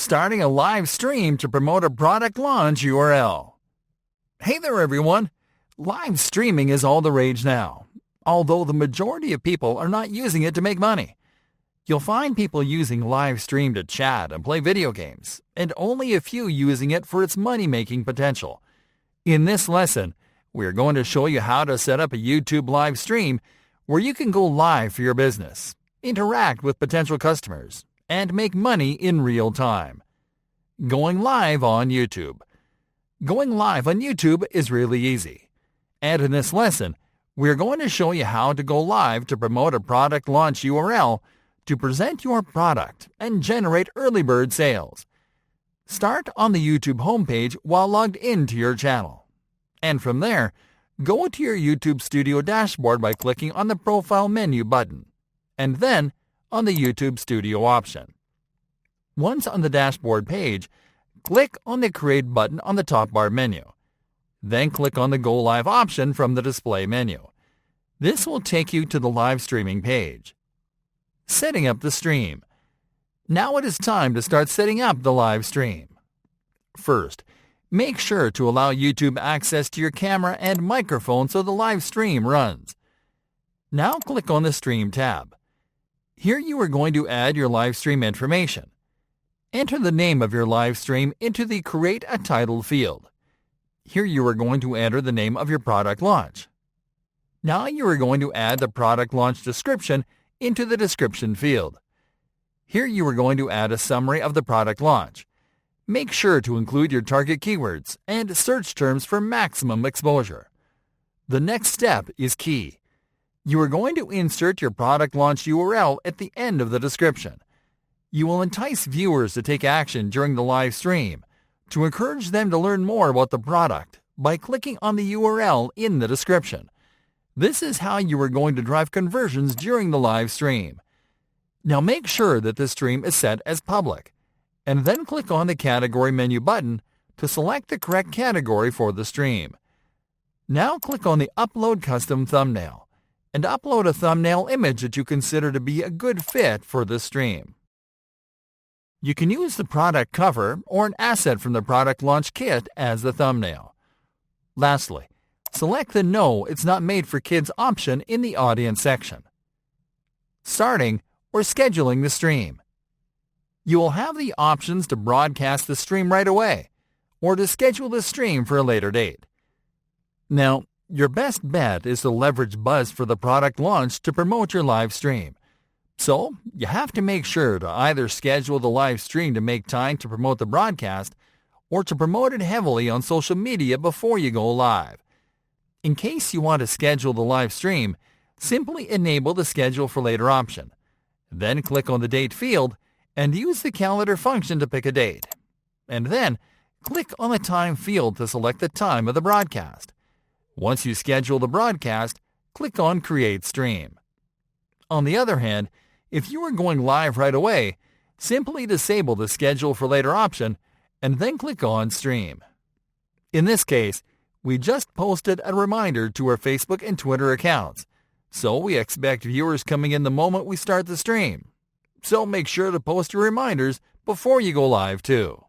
starting a live stream to promote a product launch URL. Hey there everyone! Live streaming is all the rage now, although the majority of people are not using it to make money. You'll find people using live stream to chat and play video games, and only a few using it for its money-making potential. In this lesson, we're going to show you how to set up a YouTube live stream where you can go live for your business, interact with potential customers, and make money in real time. Going live on YouTube. Going live on YouTube is really easy. And in this lesson, we're going to show you how to go live to promote a product launch URL to present your product and generate early bird sales. Start on the YouTube homepage while logged into your channel. And from there, go to your YouTube Studio dashboard by clicking on the Profile menu button, and then on the YouTube Studio option. Once on the dashboard page, click on the Create button on the top bar menu. Then click on the Go Live option from the display menu. This will take you to the live streaming page. Setting up the stream. Now it is time to start setting up the live stream. First, make sure to allow YouTube access to your camera and microphone so the live stream runs. Now click on the Stream tab. Here you are going to add your live stream information. Enter the name of your live stream into the Create a Title field. Here you are going to enter the name of your product launch. Now you are going to add the product launch description into the description field. Here you are going to add a summary of the product launch. Make sure to include your target keywords and search terms for maximum exposure. The next step is key. You are going to insert your product launch URL at the end of the description. You will entice viewers to take action during the live stream to encourage them to learn more about the product by clicking on the URL in the description. This is how you are going to drive conversions during the live stream. Now make sure that the stream is set as public, and then click on the Category menu button to select the correct category for the stream. Now click on the Upload Custom Thumbnail and upload a thumbnail image that you consider to be a good fit for the stream. You can use the product cover or an asset from the product launch kit as the thumbnail. Lastly, select the No, It's Not Made for Kids option in the Audience section. Starting or scheduling the stream. You will have the options to broadcast the stream right away or to schedule the stream for a later date. Now, your best bet is to leverage buzz for the product launch to promote your live stream. So, you have to make sure to either schedule the live stream to make time to promote the broadcast or to promote it heavily on social media before you go live. In case you want to schedule the live stream, simply enable the Schedule for Later option. Then click on the Date field and use the Calendar function to pick a date. And then click on the Time field to select the time of the broadcast. Once you schedule the broadcast, click on Create Stream. On the other hand, if you are going live right away, simply disable the Schedule for Later option and then click on Stream. In this case, we just posted a reminder to our Facebook and Twitter accounts, so we expect viewers coming in the moment we start the stream. So make sure to post your reminders before you go live too.